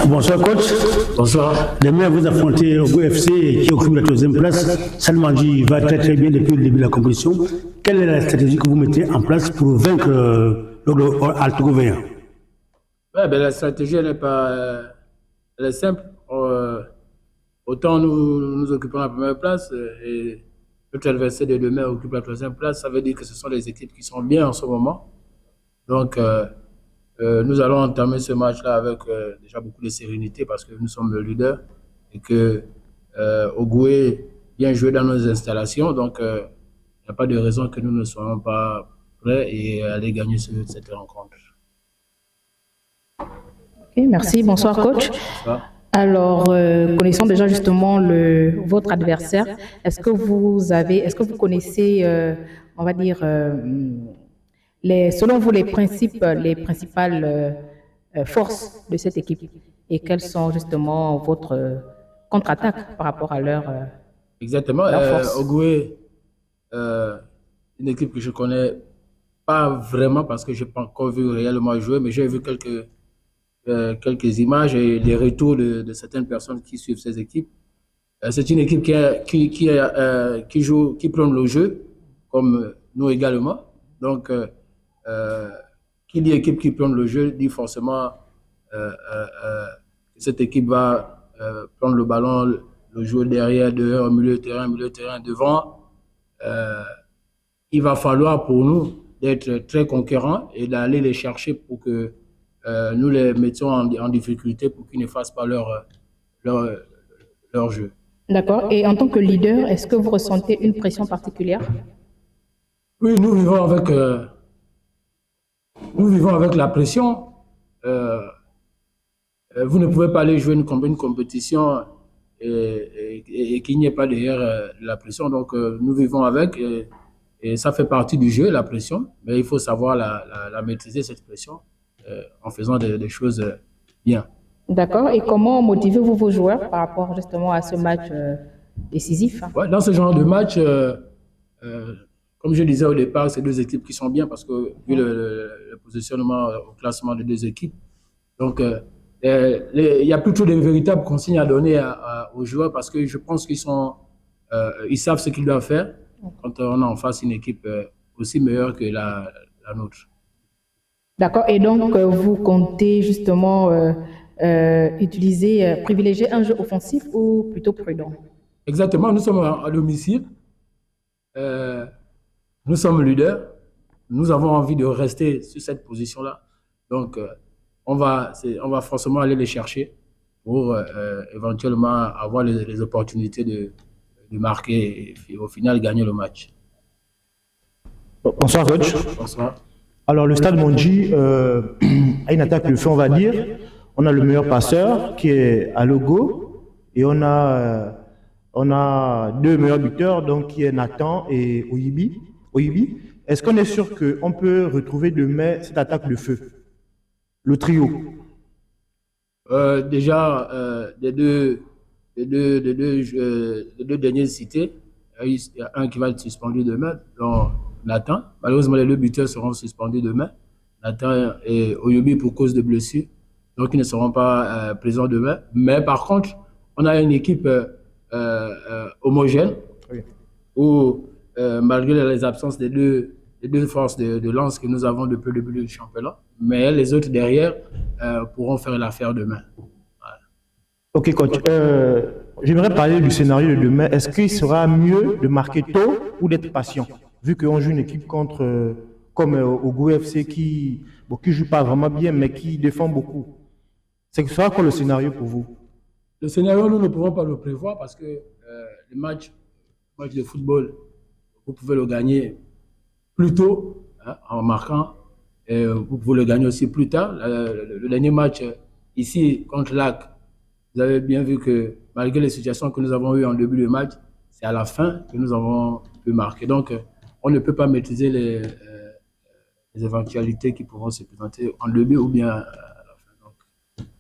Bonsoir coach. Bonsoir. Demain, vous affrontez le UFC qui occupe la troisième place. Salmanji va très bien depuis le début de la compétition. Quelle est la stratégie que vous mettez en place pour vaincre le Altogovéen? La stratégie, elle est simple. Autant nous occupons la première place et notre adversaire de demain occupe la troisième place. Ça veut dire que ce sont les équipes qui sont bien en ce moment. Donc, nous allons entamer ce match-là avec déjà beaucoup de sérénité parce que nous sommes le leader et que Ogoué vient jouer dans nos installations. Donc, il n'y a pas de raison que nous ne soyons pas prêts et aller gagner cette rencontre. Okay, merci. Bonsoir, coach. Bonsoir. Alors, connaissant déjà justement votre adversaire, est-ce que vous connaissez, on va dire, selon vous, les principales forces de cette équipe et quelles sont justement votre contre-attaque par rapport à leur force? Ogoué, une équipe que je connais pas vraiment parce que je n'ai pas encore vu réellement jouer, mais j'ai vu quelques images et des retours de certaines personnes qui suivent ces équipes. C'est une équipe qui prend le jeu, comme nous également. Donc, qui dit équipe qui prend le jeu dit forcément que cette équipe va prendre le ballon, le jouer derrière, dehors, au milieu de terrain, devant. Il va falloir pour nous d'être très conquérants et d'aller les chercher pour que nous les mettions en difficulté pour qu'ils ne fassent pas leur jeu. D'accord. Et en tant que leader, est-ce que vous ressentez une pression particulière? Oui, nous vivons avec la pression. Vous ne pouvez pas aller jouer une compétition et qu'il n'y ait pas derrière la pression. Donc, nous vivons avec et ça fait partie du jeu, la pression. Mais il faut savoir la maîtriser, cette pression. En faisant des choses bien. D'accord. Et comment motivez-vous vos joueurs par rapport justement à ce match décisif? Ouais, dans ce genre de match, comme je disais au départ, c'est deux équipes qui sont bien parce que vu le positionnement au classement des deux équipes. Donc, il n'y a plus trop de véritables consignes à donner aux joueurs parce que je pense ils savent ce qu'ils doivent faire quand on a en face une équipe aussi meilleure que la nôtre. D'accord. Et donc, vous comptez justement privilégier un jeu offensif ou plutôt prudent? Exactement. Nous sommes à domicile. Nous sommes leaders. Nous avons envie de rester sur cette position-là. Donc, on va forcément aller les chercher pour éventuellement avoir les opportunités de marquer et au final gagner le match. Bonsoir, coach. Bonsoir. Alors, le Stade Mondji a une attaque de feu, on va dire. On a le meilleur passeur qui est à Logo et on a deux meilleurs buteurs, donc qui est Nathan et Oyibi. Est-ce qu'on est sûr qu'on peut retrouver demain cette attaque de feu, le trio? Déjà, les deux derniers cités, il y a un qui va être suspendu demain, donc Nathan. Malheureusement, les deux buteurs seront suspendus demain. Nathan et Oyobi pour cause de blessure. Donc, ils ne seront pas présents demain. Mais par contre, on a une équipe homogène où, malgré les absences des deux forces de lance que nous avons depuis le début du championnat, mais les autres derrière pourront faire l'affaire demain. Voilà. Ok, coach. J'aimerais parler du scénario de demain. Est-ce qu'il sera mieux de marquer tôt ou d'être patient? Vu qu'on joue une équipe comme Ogoué FC qui ne joue pas vraiment bien, mais qui défend beaucoup. C'est sera quoi le scénario pour vous? Le scénario, nous ne pouvons pas le prévoir parce que le match de football, vous pouvez le gagner plus tôt en marquant et vous pouvez le gagner aussi plus tard. Le dernier match ici contre l'AC, vous avez bien vu que malgré les situations que nous avons eues en début de match, c'est à la fin que nous avons pu marquer. Donc, on ne peut pas maîtriser les éventualités qui pourront se présenter en début ou bien à la fin. Donc,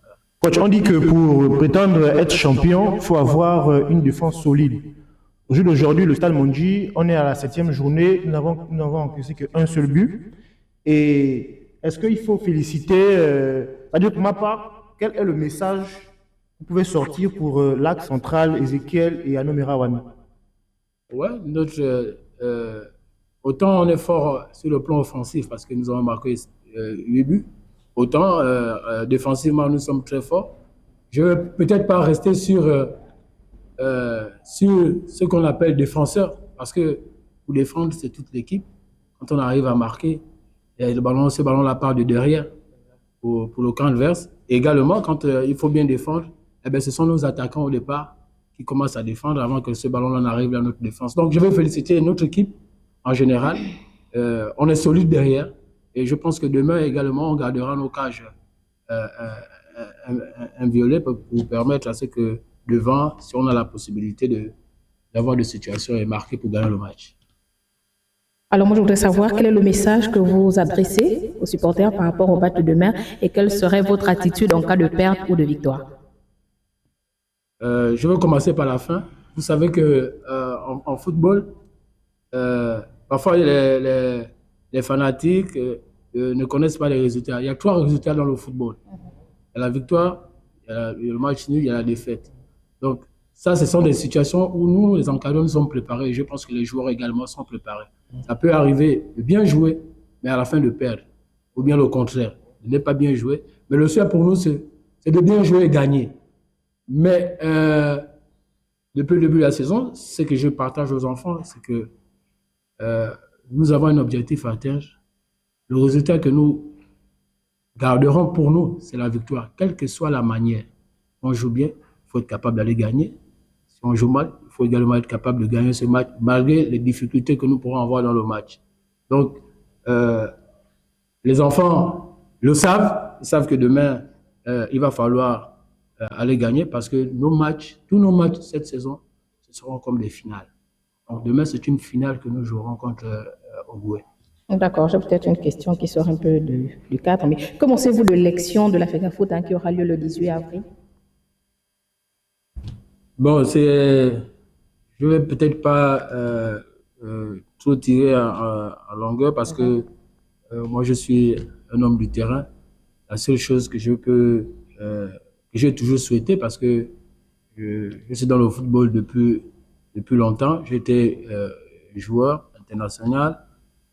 voilà. Coach, on dit que pour prétendre être champion, il faut avoir une défense solide. Au jour d'aujourd'hui, le Stade Mondji, on est à la 7e journée, nous n'avons encaissé qu'un seul but. Et est-ce qu'il faut féliciter, c'est-à-dire pour ma part, quel est le message que vous pouvez sortir pour l'axe central, Ezekiel et Anomera Wane? Ouais, autant on est fort sur le plan offensif parce que nous avons marqué 8 buts, autant défensivement nous sommes très forts. Je ne vais peut-être pas rester sur ce qu'on appelle défenseur, parce que pour défendre, c'est toute l'équipe. Quand on arrive à marquer, ce ballon-là part de derrière pour le camp adverse. Et également, quand il faut bien défendre, ce sont nos attaquants au départ qui commencent à défendre avant que ce ballon-là n'arrive à notre défense. Donc, je veux féliciter notre équipe en général. On est solide derrière. Et je pense que demain également, on gardera nos cages inviolées pour permettre à ce que devant, si on a la possibilité d'avoir des situations et marquer pour gagner le match. Alors moi, je voudrais savoir quel est le message que vous adressez aux supporters par rapport au match de demain et quelle serait votre attitude en cas de perte ou de victoire. Je vais commencer par la fin. Vous savez que en football, parfois les fanatiques ne connaissent pas les résultats. Il y a 3 résultats dans le football. Il y a la victoire, il y a le match nul, il y a la défaite. Donc ça, ce sont des situations où nous, les encadrants, nous sommes préparés. Et je pense que les joueurs également sont préparés. Ça peut arriver de bien jouer, mais à la fin de perdre. Ou bien le contraire, de ne pas bien jouer. Mais le souhait pour nous, c'est de bien jouer et gagner. Mais depuis le début de la saison, ce que je partage aux enfants, c'est que nous avons un objectif à atteindre. Le résultat que nous garderons pour nous, c'est la victoire, quelle que soit la manière. Si on joue bien, il faut être capable d'aller gagner. Si on joue mal, il faut également être capable de gagner ce match, malgré les difficultés que nous pourrons avoir dans le match. Donc, les enfants le savent, ils savent que demain, il va falloir aller gagner parce que tous nos matchs cette saison, ce seront comme des finales. Donc demain, c'est une finale que nous jouerons contre Ogooué. D'accord, j'ai peut-être une question qui sort un peu du cadre, mais que pensez-vous de l'élection de la FECAFOOT qui aura lieu le 18 avril? Bon, je ne vais peut-être pas trop tirer en longueur parce que moi, je suis un homme du terrain. La seule chose que que j'ai toujours souhaité, parce que je suis dans le football depuis longtemps, j'étais joueur international.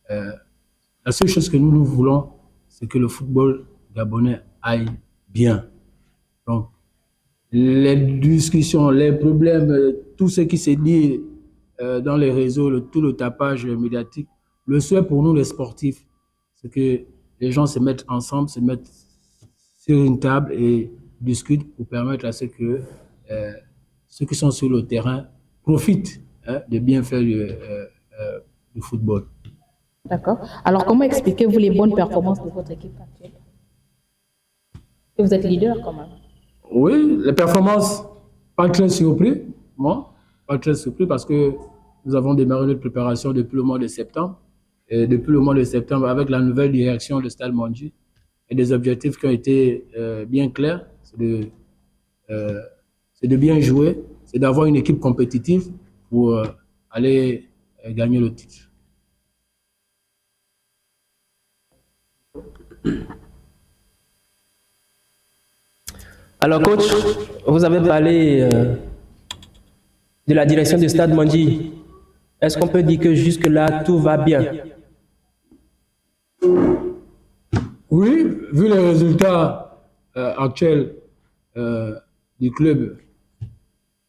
La seule chose que nous voulons, c'est que le football gabonais aille bien. Donc, les discussions, les problèmes, tout ce qui s'est dit dans les réseaux, tout le tapage médiatique, le souhait pour nous, les sportifs, c'est que les gens se mettent ensemble, se mettent sur une table et discutent pour permettre à ce que ceux qui sont sur le terrain profitent des bienfaits du football. D'accord. Alors, comment expliquez-vous les bonnes performances de votre équipe actuelle? Et vous êtes leader quand même. Oui, les performances, pas très surpris, moi, pas très surpris parce que nous avons démarré notre préparation depuis le mois de septembre. Et depuis le mois de septembre, avec la nouvelle direction de Stade Mondji, et des objectifs qui ont été bien clairs, c'est de bien jouer, c'est d'avoir une équipe compétitive pour aller gagner le titre. Alors coach, vous avez parlé de la direction du Stade Mondji. Est-ce qu'on peut dire que jusque-là, tout va bien? Oui, vu les résultats actuels du club,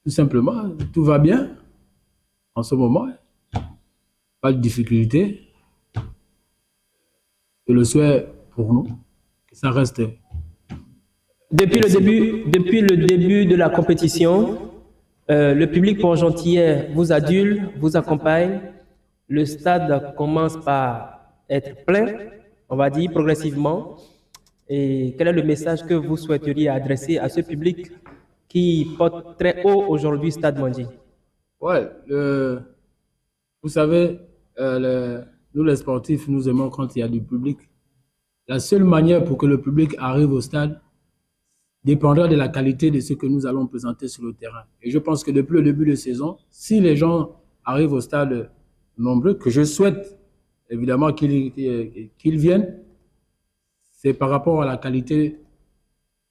tout simplement, tout va bien en ce moment. Pas de difficulté. Je le souhaite pour nous, que ça reste. Depuis le début de la compétition, le public port-gentillet vous adule, vous accompagne. Le stade commence par être plein, on va dire, progressivement. Et quel est le message que vous souhaiteriez adresser à ce public qui porte très haut aujourd'hui Stade Mondji? Ouais, vous savez, nous les sportifs, nous aimons quand il y a du public. La seule manière pour que le public arrive au stade dépendra de la qualité de ce que nous allons présenter sur le terrain. Et je pense que depuis le début de saison, si les gens arrivent au stade nombreux, que je souhaite évidemment qu'ils viennent, c'est par rapport à la qualité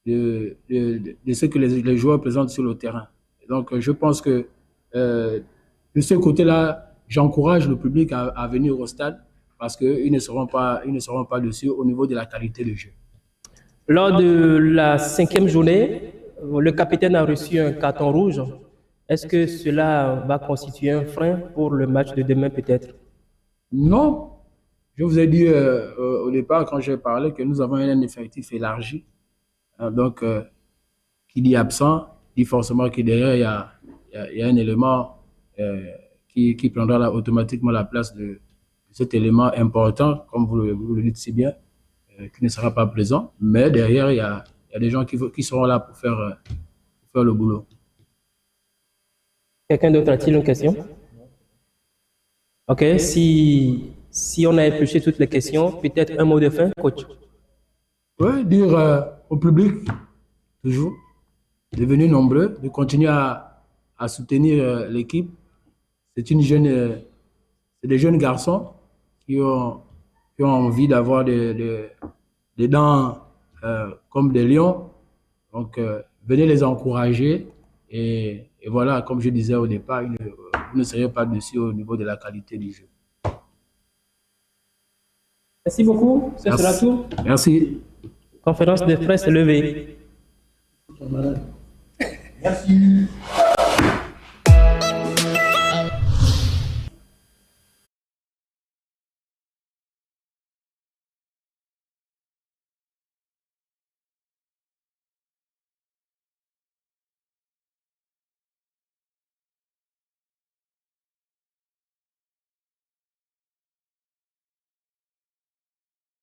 de ce que les joueurs présentent sur le terrain. Donc, je pense que de ce côté-là, j'encourage le public à venir au stade parce qu'ils ne seront pas dessus au niveau de la qualité de jeu. Lors de la 5e journée, le capitaine a reçu un carton rouge. Est-ce que cela va constituer un frein pour le match de demain peut-être? Non. Je vous ai dit au départ, quand j'ai parlé, que nous avons un effectif élargi. Donc, qui dit absent, dit forcément que derrière, il y a un élément qui prendra automatiquement la place de cet élément important, comme vous le dites si bien, qui ne sera pas présent. Mais derrière, il y a des gens qui seront là pour faire le boulot. Quelqu'un d'autre a-t-il une question? Ok, si on a épluché toutes les questions, peut-être un mot de fin, coach. Oui, dire au public, toujours, de venir nombreux, de continuer à soutenir l'équipe. C'est des jeunes garçons qui ont envie d'avoir des dents comme des lions. Donc, venez les encourager. Et voilà, comme je disais au départ, vous ne serez pas dessus au niveau de la qualité du jeu. Merci beaucoup. Ce sera tout. Merci. Conférence de presse levée. Merci.